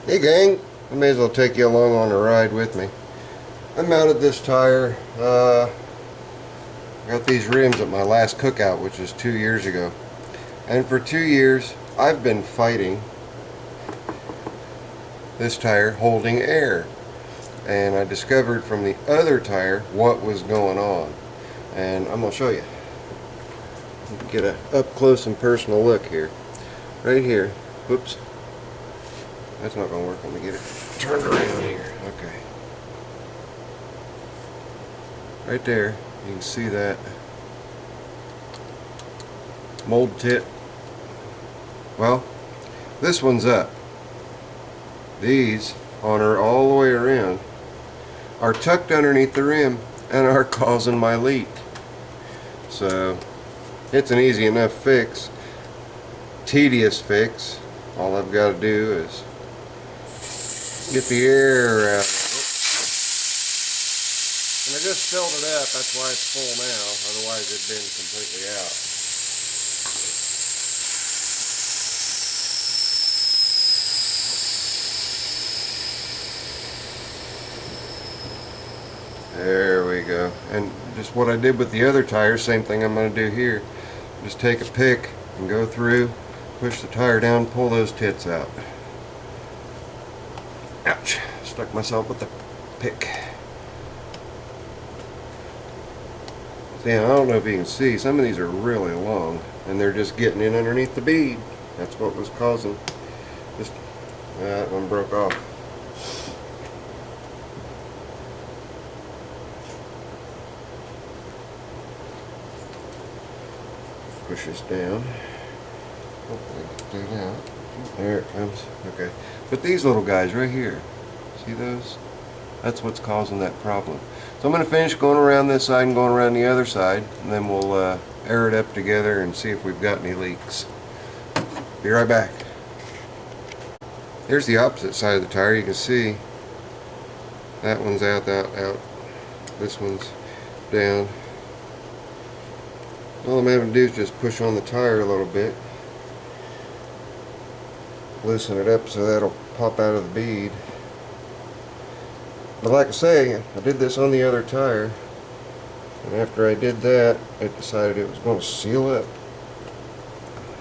Hey gang, I may as well take you along on a ride with me. I mounted this tire, got these rims at my last cookout, which was 2 years ago. And for 2 years, I've been fighting this tire holding air. And I discovered from the other tire what was going on. And I'm going to show you. Get a up close and personal look here. Right here. Whoops. That's not going to work. Let me get it turned around here. Okay. Right there, you can see that mold tip. Well, this one's up. These, on her all the way around, are tucked underneath the rim and are causing my leak. So, it's an easy enough fix. Tedious fix. All I've got to do is get the air out of it. And I just filled it up, that's why it's full now, otherwise it'd been completely out. There we go. And just what I did with the other tire, same thing I'm going to do here. Just take a pick and go through, push the tire down, pull those tits out. Ouch, stuck myself with the pick. Yeah, I don't know if you can see, some of these are really long and they're just getting in underneath the bead. That's what was causing this. That one broke off. Push this down. Hopefully get that out. There it comes. Okay. But these little guys right here, see those? That's what's causing that problem. So I'm going to finish going around this side and going around the other side, and then we'll air it up together and see if we've got any leaks. Be right back. Here's the opposite side of the tire. You can see that one's out. This one's down. All I'm having to do is just push on the tire a little bit, loosen it up so that'll pop out of the bead. But like I say, I did this on the other tire, and after I did that, it decided it was going to seal up.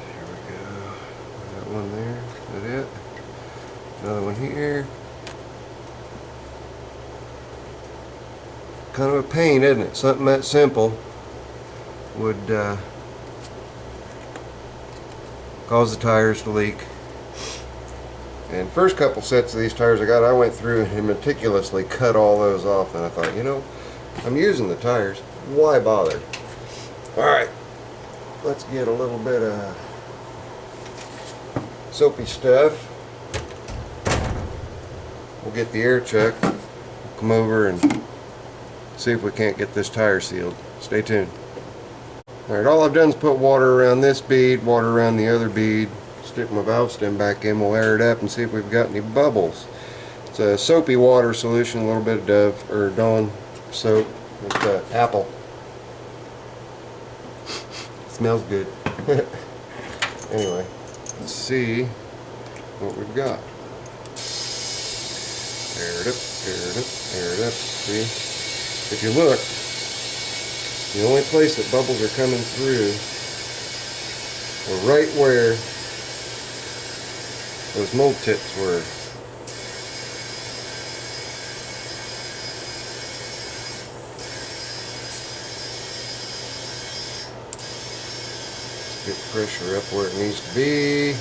There we go. That one there. Is that it? Another one here. Kind of a pain, isn't it? Something that simple would cause the tires to leak. And first couple sets of these tires I went through and meticulously cut all those off, and I thought, you know, I'm using the tires, why bother? Alright, let's get a little bit of soapy stuff. We'll get the air chuck, we'll come over and see if we can't get this tire sealed. Stay tuned. Alright, all I've done is put water around this bead, water around the other bead, stick my valve stem back in, we'll air it up and see if we've got any bubbles. It's a soapy water solution, a little bit of Dove or Dawn soap with apple. Smells good. Anyway, let's see what we've got. Air it up, air it up, air it up. See? If you look, the only place that bubbles are coming through are right where those mold tips were. Get pressure up where it needs to be.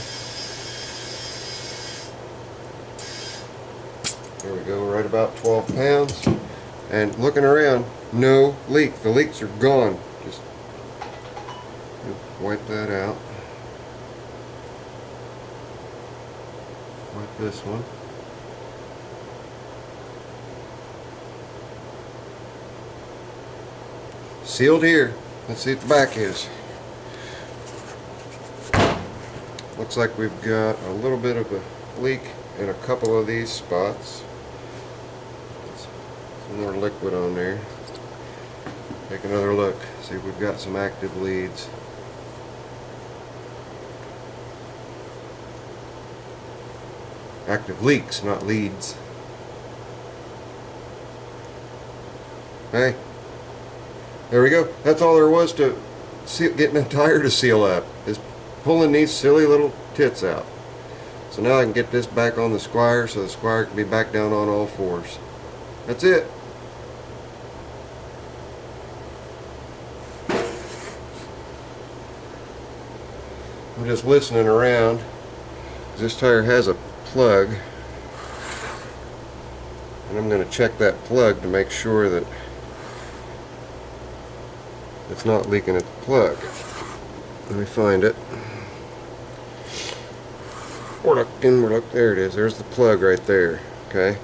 There we go, right about 12 pounds. And looking around, no leak. The leaks are gone. Just wipe that out. Wipe this one. Sealed here. Let's see what the back is. Looks like we've got a little bit of a leak in a couple of these spots. Some more liquid on there. Take another look. See if we've got some active leads. Active leaks, not leads. Hey, there we go. That's all there was to getting a tire to seal up, is pulling these silly little tits out. So now I can get this back on the Squire so the Squire can be back down on all fours. That's it. I'm just listening around. This tire has a plug, and I'm going to check that plug to make sure that it's not leaking at the plug. Let me find it. There it is. There's the plug right there. Okay,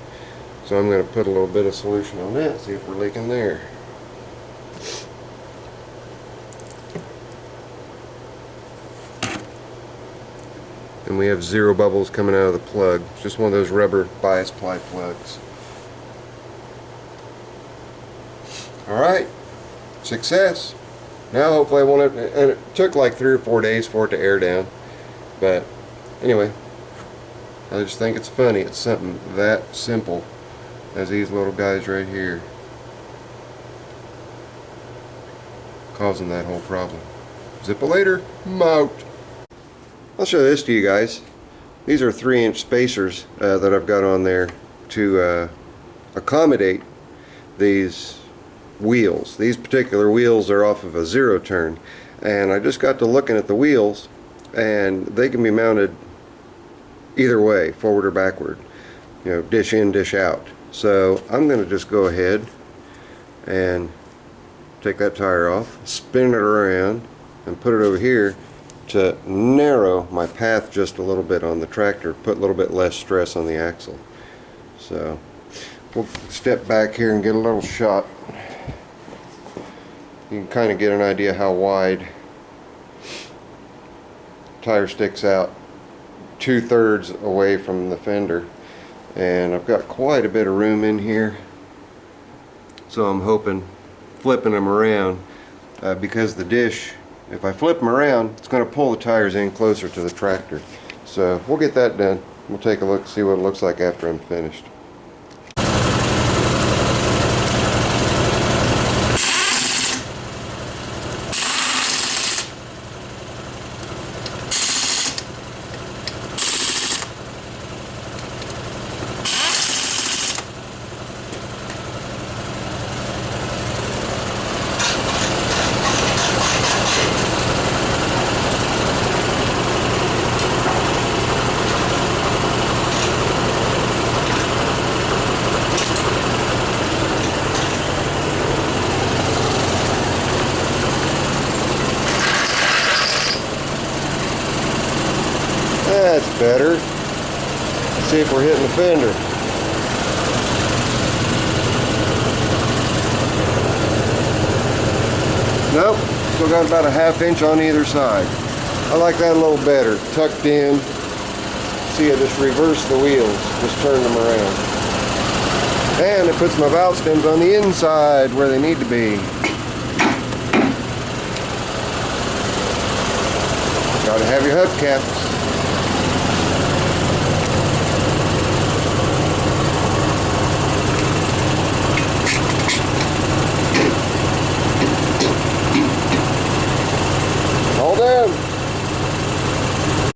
so I'm going to put a little bit of solution on that, see if we're leaking there. And we have 0 bubbles coming out of the plug. It's just one of those rubber bias ply plugs. Alright, success. Now hopefully I won't have to, and it took like 3 or 4 days for it to air down. But anyway, I just think it's funny. It's something that simple as these little guys right here causing that whole problem. Zip-a-later, I'm out. I'll show this to you guys. These are 3-inch spacers that I've got on there to accommodate these wheels. These particular wheels are off of a 0 turn, and I just got to looking at the wheels, and they can be mounted either way, forward or backward, you know, dish in, dish out. So I'm going to just go ahead and take that tire off, spin it around, and put it over here to narrow my path just a little bit on the tractor, put a little bit less stress on the axle. So we'll step back here and get a little shot. You can kind of get an idea how wide the tire sticks out, 2/3 away from the fender, and I've got quite a bit of room in here, so I'm hoping flipping them around, because the dish, if I flip them around, it's going to pull the tires in closer to the tractor. So we'll get that done. We'll take a look, see what it looks like after I'm finished. That's better. Let's see if we're hitting the fender. Nope, still got about a 1/2 inch on either side. I like that a little better, tucked in. See, I just reverse the wheels, just turn them around. And it puts my valve stems on the inside where they need to be. Gotta have your hubcaps.